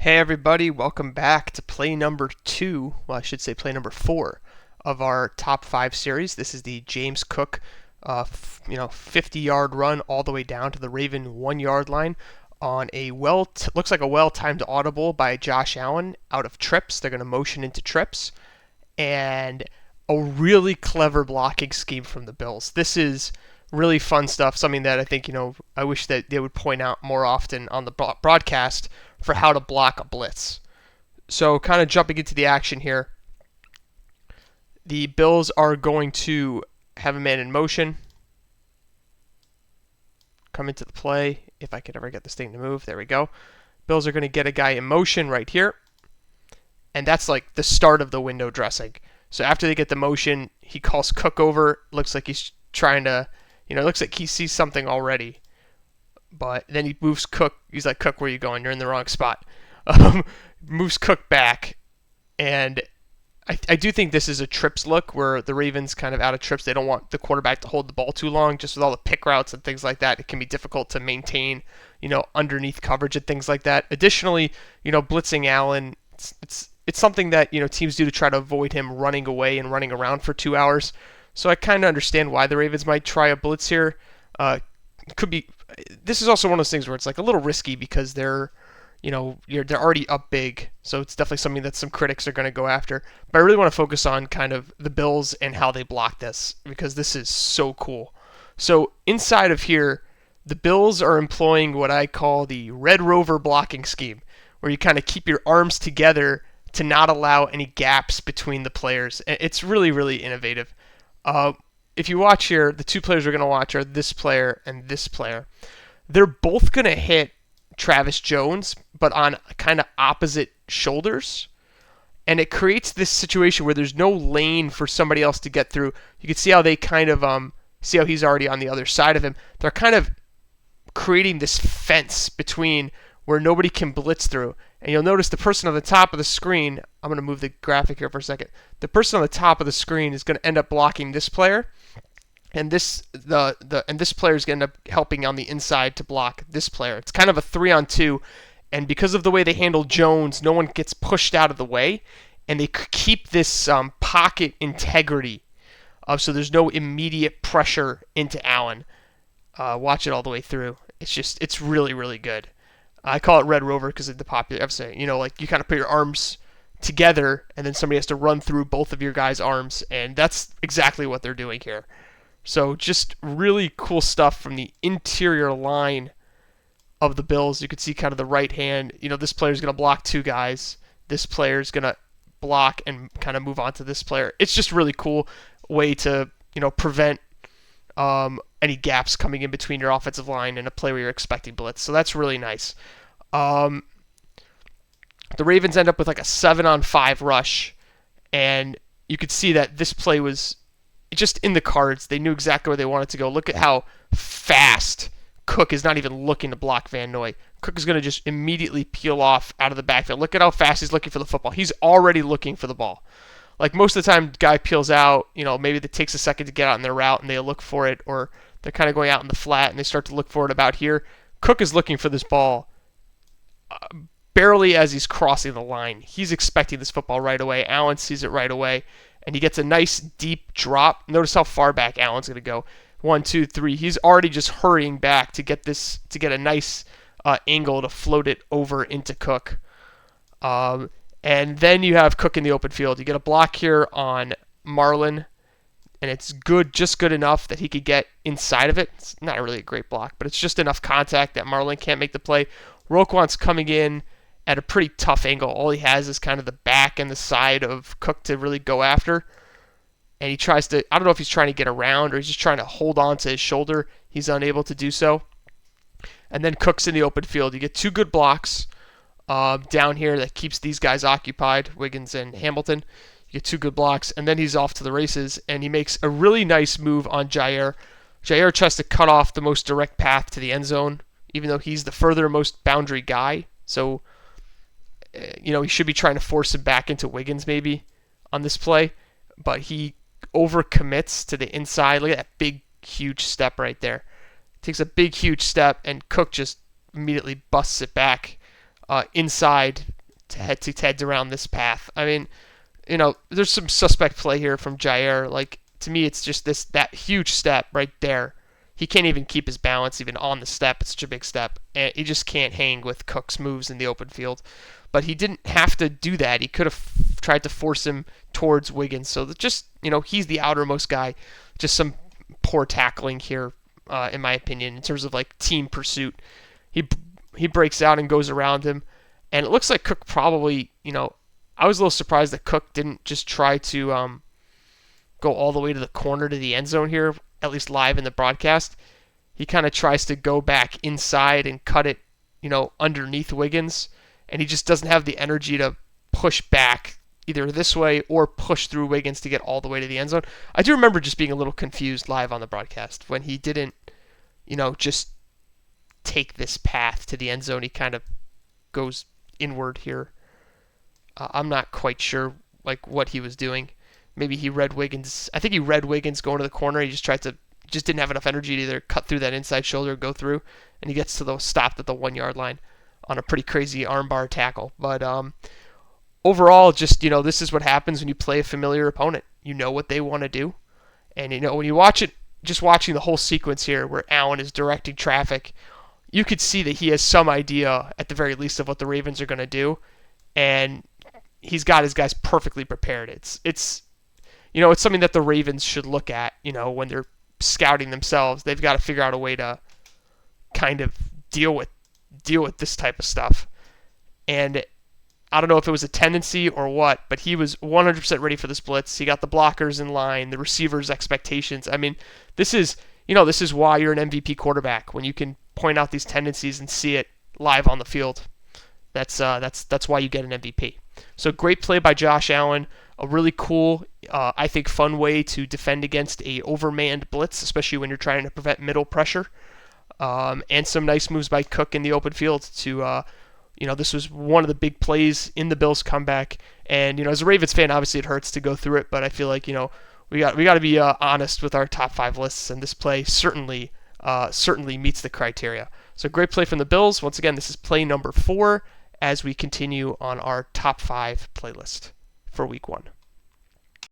Hey everybody, welcome back to play number 2, well I should say play number 4 of our top 5 series. This is the James Cook 50-yard run all the way down to the Raven 1-yard line on a looks like a well-timed audible by Josh Allen out of trips. They're going to motion into trips, and a really clever blocking scheme from the Bills. This is really fun stuff, something that I think, I wish that they would point out more often on the broadcast for how to block a blitz. So kind of jumping into the action here, the Bills are going to have a man in motion, come into the play, if I could ever get this thing to move. There we go. Bills are going to get a guy in motion right here, and that's like the start of the window dressing. So after they get the motion, he calls Cook over. Looks like he's trying to, looks like he sees something already. But then he moves Cook. He's like, Cook, where are you going? You're in the wrong spot. Moves Cook back. And I do think this is a trips look where the Ravens kind of out of trips. They don't want the quarterback to hold the ball too long. Just with all the pick routes and things like that, it can be difficult to maintain, underneath coverage and things like that. Additionally, blitzing Allen, it's something that, teams do to try to avoid him running away and running around for 2 hours. So I kind of understand why the Ravens might try a blitz here. Could be. This is also one of those things where it's like a little risky because they're already up big, so it's definitely something that some critics are going to go after. But I really want to focus on kind of the Bills and how they block this, because this is so cool. So inside of here, the Bills are employing what I call the Red Rover blocking scheme, where you kind of keep your arms together to not allow any gaps between the players. It's really, really innovative. If you watch here, the two players we're going to watch are this player and this player. They're both going to hit Travis Jones, but on kind of opposite shoulders. And it creates this situation where there's no lane for somebody else to get through. You can see how they kind of, see how he's already on the other side of him. They're kind of creating this fence between where nobody can blitz through. And you'll notice the person on the top of the screen, I'm going to move the graphic here for a second. The person on the top of the screen is going to end up blocking this player. And this player is going to end up helping on the inside to block this player. It's kind of a 3-on-2, and because of the way they handle Jones, no one gets pushed out of the way, and they keep this pocket integrity, so there's no immediate pressure into Allen. Watch it all the way through. It's really, really good. I call it Red Rover because of the popular episode. Like you kind of put your arms together, and then somebody has to run through both of your guys' arms, and that's exactly what they're doing here. So just really cool stuff from the interior line of the Bills. You can see kind of the right hand. This player is going to block two guys. This player is going to block and kind of move on to this player. It's just really cool way to, prevent any gaps coming in between your offensive line and a play where you're expecting blitz. So that's really nice. The Ravens end up with like a 7-on-5 rush, and you could see that this play was just in the cards. They knew exactly where they wanted to go. Look at how fast Cook is not even looking to block Van Noy. Cook is going to just immediately peel off out of the backfield. Look at how fast he's looking for the football. He's already looking for the ball. Like most of the time, guy peels out, maybe it takes a second to get out in their route and they look for it, or they're kind of going out in the flat and they start to look for it about here. Cook is looking for this ball barely as he's crossing the line. He's expecting this football right away. Allen sees it right away, and he gets a nice deep drop. Notice how far back Allen's going to go. 1, 2, 3. He's already just hurrying back to get a nice angle to float it over into Cook. And then you have Cook in the open field. You get a block here on Marlon, and it's just good enough that he could get inside of it. It's not really a great block, but it's just enough contact that Marlon can't make the play. Roquan's coming in at a pretty tough angle. All he has is kind of the back and the side of Cook to really go after. And he tries to, I don't know if he's trying to get around or he's just trying to hold on to his shoulder. He's unable to do so. And then Cook's in the open field. You get two good blocks down here that keeps these guys occupied, Wiggins and Hamilton. You get two good blocks, and then he's off to the races, and he makes a really nice move on Jair. Jair tries to cut off the most direct path to the end zone, even though he's the furthermost boundary guy. So, he should be trying to force him back into Wiggins maybe on this play, but he overcommits to the inside. Look at that big, huge step right there. Takes a big, huge step, and Cook just immediately busts it back inside heads around this path. I mean, there's some suspect play here from Jair. Like, to me, it's just that huge step right there. He can't even keep his balance even on the step. It's such a big step. And he just can't hang with Cook's moves in the open field. But he didn't have to do that. He could have tried to force him towards Wiggins. So just, he's the outermost guy. Just some poor tackling here, in my opinion, in terms of like team pursuit. He breaks out and goes around him. And it looks like Cook probably, I was a little surprised that Cook didn't just try to go all the way to the corner to the end zone here, at least live in the broadcast. He kind of tries to go back inside and cut it, underneath Wiggins, and he just doesn't have the energy to push back either this way or push through Wiggins to get all the way to the end zone. I do remember just being a little confused live on the broadcast when he didn't, just take this path to the end zone. He kind of goes inward here. I'm not quite sure like what he was doing. Maybe he read Wiggins. I think he read Wiggins going to the corner. He just didn't have enough energy to either cut through that inside shoulder or go through, and he gets to the stopped at the 1 yard line on a pretty crazy armbar tackle. But overall, just this is what happens when you play a familiar opponent. You know what they want to do, and when you watch it, just watching the whole sequence here where Allen is directing traffic, you could see that he has some idea at the very least of what the Ravens are going to do, and he's got his guys perfectly prepared. It's something that the Ravens should look at, when they're scouting themselves. They've got to figure out a way to kind of deal with this type of stuff. And I don't know if it was a tendency or what, but he was 100% ready for this blitz. He got the blockers in line, the receivers' expectations. I mean, this is why you're an MVP quarterback, when you can point out these tendencies and see it live on the field. That's why you get an MVP. So great play by Josh Allen. A really cool, I think, fun way to defend against a overmanned blitz, especially when you're trying to prevent middle pressure. And some nice moves by Cook in the open field to, this was one of the big plays in the Bills' comeback. And as a Ravens fan, obviously it hurts to go through it, but I feel like we got to be honest with our top 5 lists, and this play certainly meets the criteria. So great play from the Bills. Once again, this is play number 4 as we continue on our top 5 playlist for week 1.